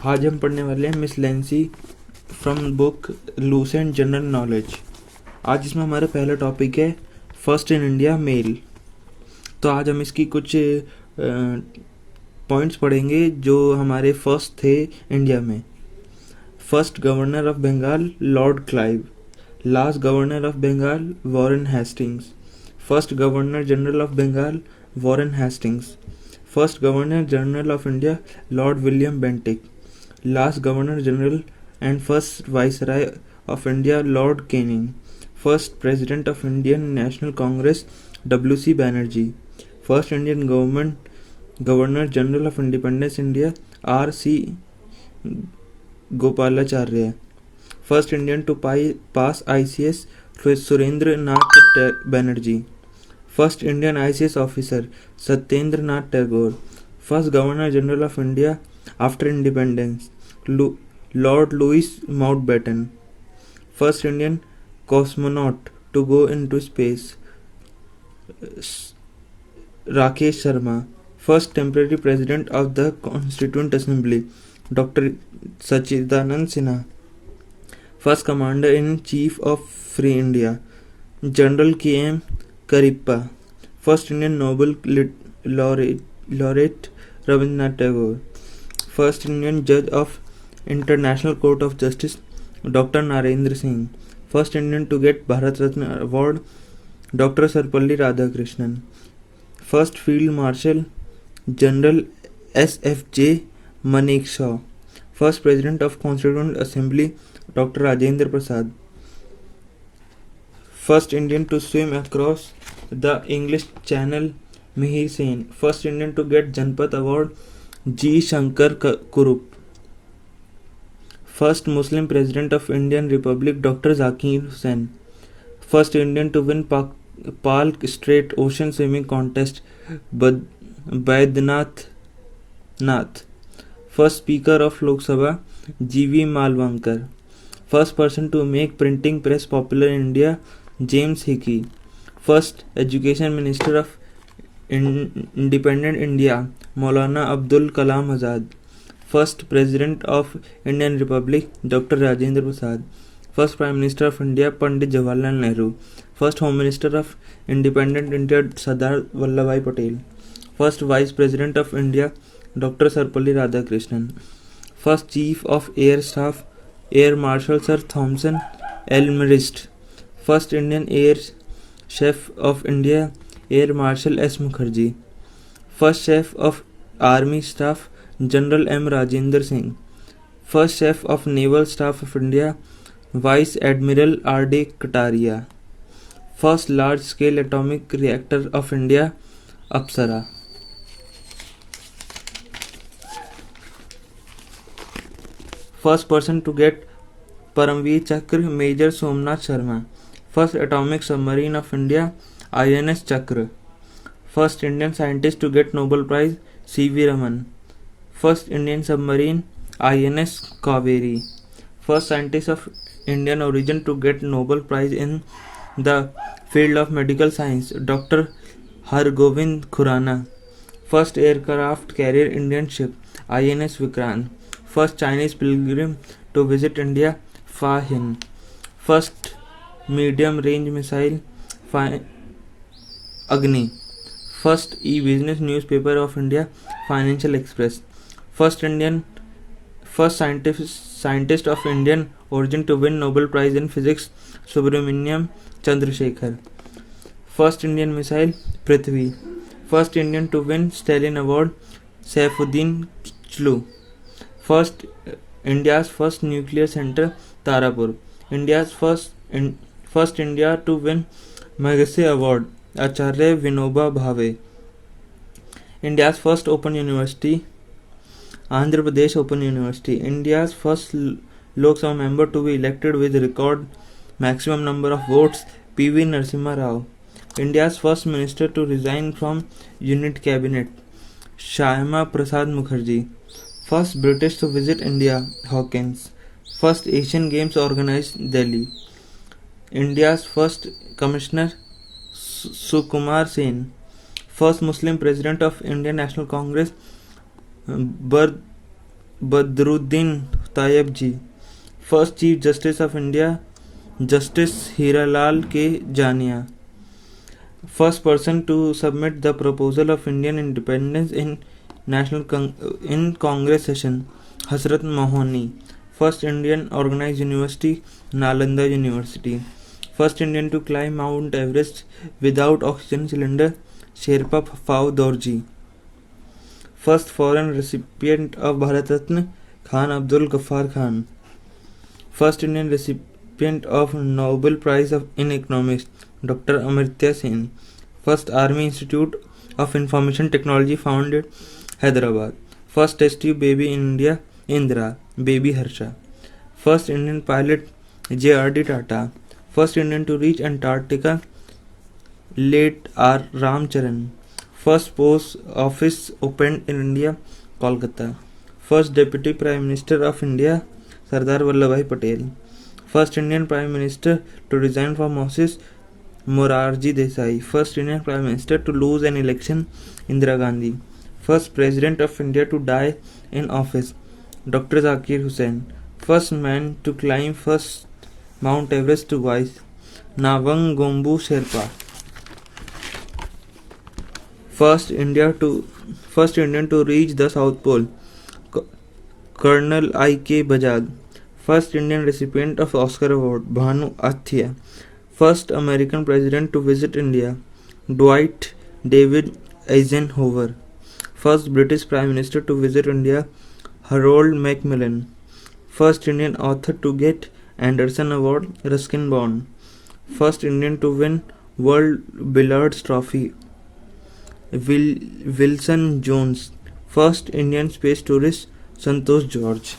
आज हम पढ़ने वाले हैं miscellaneous from book Lucent general knowledge. आज इसमें हमारा पहला टॉपिक है फर्स्ट इन इंडिया मेल। तो आज हम इसकी कुछ पॉइंट्स पढ़ेंगे जो हमारे फर्स्ट थे इंडिया में। First governor of Bengal Lord Clive, last governor of Bengal Warren Hastings, first governor general of Bengal Warren Hastings, first governor general of India Lord William Bentinck, last governor general and first viceroy of India Lord Canning, first president of Indian National Congress W.C. Banerjee, first Indian governor general of Independence India R.C. Gopalacharya, first Indian to pass ICS Surendra Nath Banerjee, first Indian ICS officer Satyendra Nath Tagore, first governor general of India after independence Lord Louis Mountbatten, first Indian cosmonaut to go into space Rakesh Sharma, first temporary president of the Constituent Assembly Dr. Sachidanand Sinha, first commander-in-chief of Free India General K.M. Karippa, first Indian Nobel laureate Rabindranath Tagore, first Indian judge of International Court of Justice Dr. Narendra Singh, first Indian to get Bharat Ratna Award Dr. Sarvapalli Radhakrishnan, first Field Marshal General S.F.J. Manekshaw, first President of Constituent Assembly Dr. Rajendra Prasad, first Indian to swim across the English Channel Mihir Sen, first Indian to get Janpat Award G. Shankar Kurup, first Muslim President of Indian Republic Dr. Zakir Hussain, first Indian to win Palk Strait Ocean Swimming Contest Baidyanath Nath, first Speaker of Lok Sabha G.V. Malvankar, first person to make printing press popular in India James Hickey, first Education Minister of Independent India Maulana Abdul Kalam Azad, first President of Indian Republic Dr. Rajendra Prasad, first Prime Minister of India Pandit Jawaharlal Nehru, first Home Minister of Independent India Sardar Vallabhbhai Patel, first Vice President of India Dr. Sarvapalli Radhakrishnan, first Chief of Air Staff Air Marshal Sir Thomson Elmhirst, first Indian Air Chef of India Air Marshal S. Mukherjee, first Chef of Army Staff General M. Rajendra Singh, first Chef of Naval Staff of India Vice Admiral R.D. Kataria, first large-scale atomic reactor of India Apsara. First person to get Paramveer Chakra Major Somnath Sharma, first atomic submarine of India INS Chakra, first Indian scientist to get Nobel Prize C.V. Raman, first Indian submarine INS Kaveri, first scientist of Indian origin to get Nobel Prize in the field of medical science Dr. Hargobind Khurana, first aircraft carrier Indian ship INS Vikrant, first Chinese pilgrim to visit India Fa Hin, first medium range missile Agni, first e-business newspaper of India Financial Express, first scientist of Indian origin to win Nobel Prize in Physics Subramaniam Chandrasekhar, first Indian missile Prithvi, first Indian to win Stalin Award Saifuddin Chlu, first India's first nuclear center Tarapur, India's first India to win Magsaysay Award Acharya Vinoba Bhave, India's first Open University Andhra Pradesh Open University, India's first Lok Sabha member to be elected with record maximum number of votes P.V. Narasimha Rao, India's first minister to resign from unit cabinet Shyama Prasad Mukherjee, first British to visit India Hawkins, first Asian Games organized Delhi, India's first commissioner Sukumar Sen, first Muslim president of Indian National Congress Badruddin Tayyib ji. First Chief Justice of India, Justice Hiralal K. Jania. First person to submit the proposal of Indian independence in Congress session, Hasrat Mohani. First Indian organized university, Nalanda University. First Indian to climb Mount Everest without oxygen cylinder, Sherpa Phao Dorji. First foreign recipient of Bharat Ratna, Khan Abdul Ghaffar Khan. First Indian recipient of Nobel Prize in Economics, Dr. Amartya Sen. First Army Institute of Information Technology founded, Hyderabad. First test tube baby in India, Indira, baby Harsha. First Indian pilot, J.R.D. Tata. First Indian to reach Antarctica, late R. Ramcharan. First post office opened in India, Kolkata. First Deputy Prime Minister of India, Sardar Vallabhbhai Patel. First Indian Prime Minister to resign from office, Morarji Desai. First Indian Prime Minister to lose an election, Indira Gandhi. First President of India to die in office, Dr. Zakir Hussain. First man to climb first Mount Everest twice, Nawang Gombu Sherpa. First Indian to reach the South Pole, Colonel I.K. Bajaj. First Indian recipient of Oscar Award, Bhanu Athia. First American president to visit India, Dwight David Eisenhower. First British Prime Minister to visit India, Harold Macmillan. First Indian author to get Anderson Award, Ruskin Bond. First Indian to win World Billiards Trophy, Wilson Jones. First Indian space tourist, Santosh George.